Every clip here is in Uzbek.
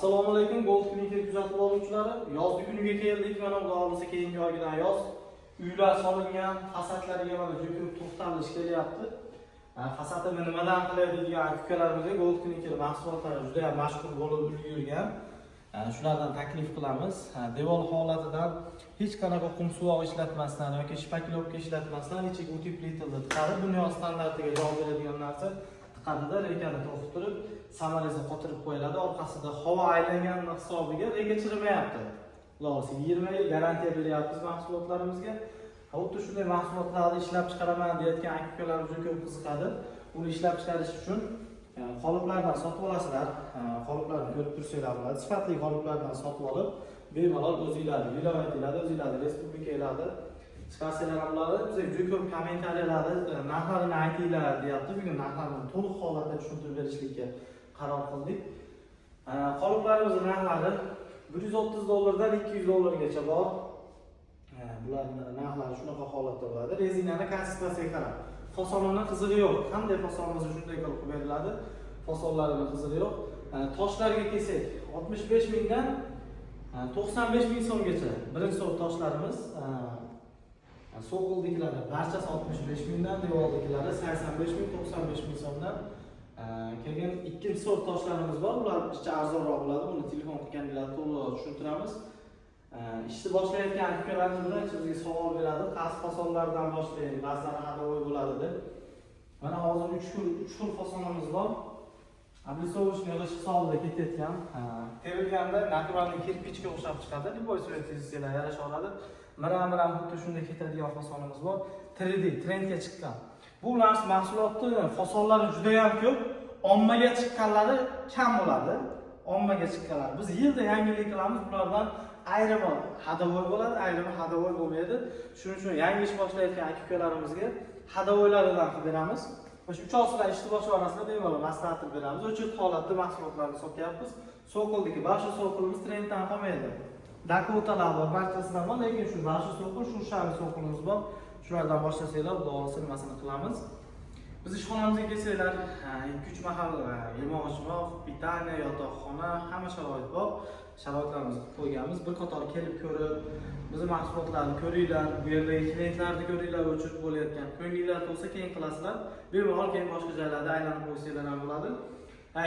Assalomu alaykum Gold Clinic kuzatib oluvchilari. Yozgi kuniga keldik. Mana xudo xolisa keyingi oydan yoz. Uylar solingan, fasadlariga mana juda ko'p to'xtalish kelyapti. Fasadni nimadan qiladi degan aka-ukalarimizga Gold Clinic mahsulotlari juda ham mashhur bo'lib ulgurgan. Shulardan taklif qilamiz. Devor holatidan hech qanaqa qum suvoq ishlatmasdan yoki shpaklovka ishlatmasdan ichiga o'ti plitilni chiqarib, dunyo standartiga javob beradigan narsa qadida rekani to'xtatib turib, samarasini qotirib qo'yiladi. Orqasida havo aylangan hisobiga reka chirimayapti. Xulosa 20 yil garantiya beryapmiz mahsulotlarimizga. Xuddi shunday mahsulotlarni ishlab chiqaraman deyotgan aka-ukalarimiz juda ko'p qiziqadi. Uni ishlab chiqarish uchun qoliplardan sotib olasizlar. Qoliplarni ko'rib tursanglar bo'ladi. Sifatli qoliplardan sotib olib, bemalol o'zingizlarni viloyatingizda, o'zingizlarni respublikalarda chiqarsanglar ham bo'ladi. Bizga juda ko'p kommentariyalarda narxlarini aytinglar deyapti. Bugun narxlarni to'liq holatda tushuntirib berishlikka qaror qildik. Qoliplarimizning narxlari $130 dan $200 gacha bor. Bularning narxlari shunaqa holatda bo'ladi. Rezinani konsistensiyasiga qarab. Fasonning qizig'i yo'q. Qanday fason bo'lsa shunday qilib beriladi. Fasonlarining qizig'i yo'q. Toshlarga kelsak, 65 mingdan 95 ming so'mgacha birinchi sort toshlarimiz. So'qildikilari barchasi 65 mingdan, devordikilari 85 ming, 95 ming so'mdan. Keyin ikkinchi sort toshlarimiz bor. Ular ichcha arzonroq bo'ladi. Buni telefon qilganingizda to'liq tushuntiramiz. Ishni boshlayotgan aka-ukalarimiz bilan bizga savol beradi. Qaysi fasonlardan boshlaylik, ba'zilari hadovoy bo'ladi deb. Mana hozir 3 xil fasonimiz bor. Обрисовочный yig'ish hisobida ketayotgan. Terilganda naturalniy kirpichga o'xshab chiqadi. Liboy suratga yarasha oladi. Miram xuddi shunday ketadigan fasonimiz bor. 3D trendga chiqqan. Bu mahsulotni fasonlari juda ham ko'p, ommaga chiqqanlari kam bo'ladi. Ommaga chiqqanlar. Biz yilda yangilik qilamiz. Bulardan ayrimi hadovoy bo'ladi, ayrimi hadovoy bo'lmaydi. Shuning uchun yangi ish boshlayotgan aka-ukalarimizga hadovoylardan qilib beramiz. O'sha 3 oylar ishni boshlashda bemalol maslahat beramiz. O'chir holatda mahsulotlarni sotyapmiz. So'qildiki, boshqa so'qilimiz trenddan qolmaydi. Dakotalar bor, barchasidan bor, lekin shu boshqa so'qil, shu shami so'qilimiz bor. Shulardan boshlashanglar, xudo xolisa nimasini qilamiz. Biz ishxonamizga kelsanglar, 2-3 mahal yemoq-ichmoq, pitaniya, yotoqxona, hamma sharoit bor. Sharoitlarimizni qilib qo'yganmiz. Bir qator kelib ko'rib, bizning mahsulotlarni ko'ringlar, bu yerdagi klientlarni ko'ringlar, o'chirib bo'layotgan. Ko'ngillar bo'lsa keyin qilasizlar. Bemalol keyin boshqa joylarda aylanib qo'ysanglar ham bo'ladi.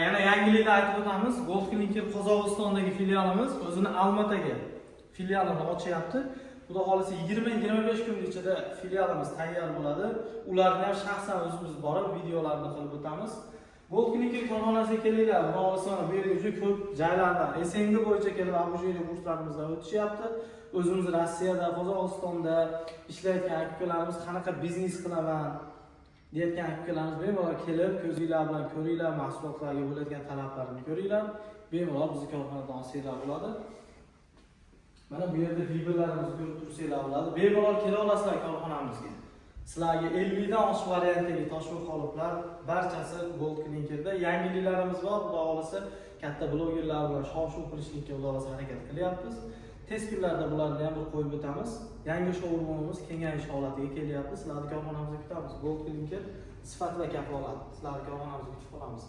Yana yangilikni aytib o'tamiz. Gold Clinic Qozog'istondagi filialimiz o'zini Almataga filialini ochyapti. Xudo xolisa 20-25 kun ichida filialimiz tayyor bo'ladi. Ularni ham shaxsan o'zimiz borib videolarni qilib o'tamiz. Gold Clinic korxonasiga kelinglar. Xudo xolisa bu yerga juda ko'p joylardan SNG bo'yicha kelib abujiyli kurslarimizdan o'tishyapti. O'zimiz Rossiyada, Qozog'istonda ishlayotgan aka-ukalarimiz qanaqa biznes qilaman deyotgan aka-ukalarimiz bemalol kelib, ko'zinglar bilan ko'ringlar, mahsulotlarga bo'ladigan talablarni ko'ringlar. Bemalol bizning korxonadan olsanglar bo'ladi. Mana bu yerda fiberlarimizni ko'rib tursanglar bo'ladi. Bemalol kela olasizlar korxonamizga. Sizlarga 50 dan oshiq variantdagi toshma qoliplar barchasi Gold Clinic'da. Yangiliklarimiz bor. Xudo xolisa katta blogerlar bilan shov-shuv qilishlikka xudo xolisa harakat qilyapmiz. Tez kunlarda bularni ham bir qo'yib o'tamiz. Yangi showroomimiz kengayish holatiga kelyapti. Sizlarni korxonamizga kutamiz. Gold Clinic sifat va kafolat. Sizlarni korxonamizga kutib qolamiz.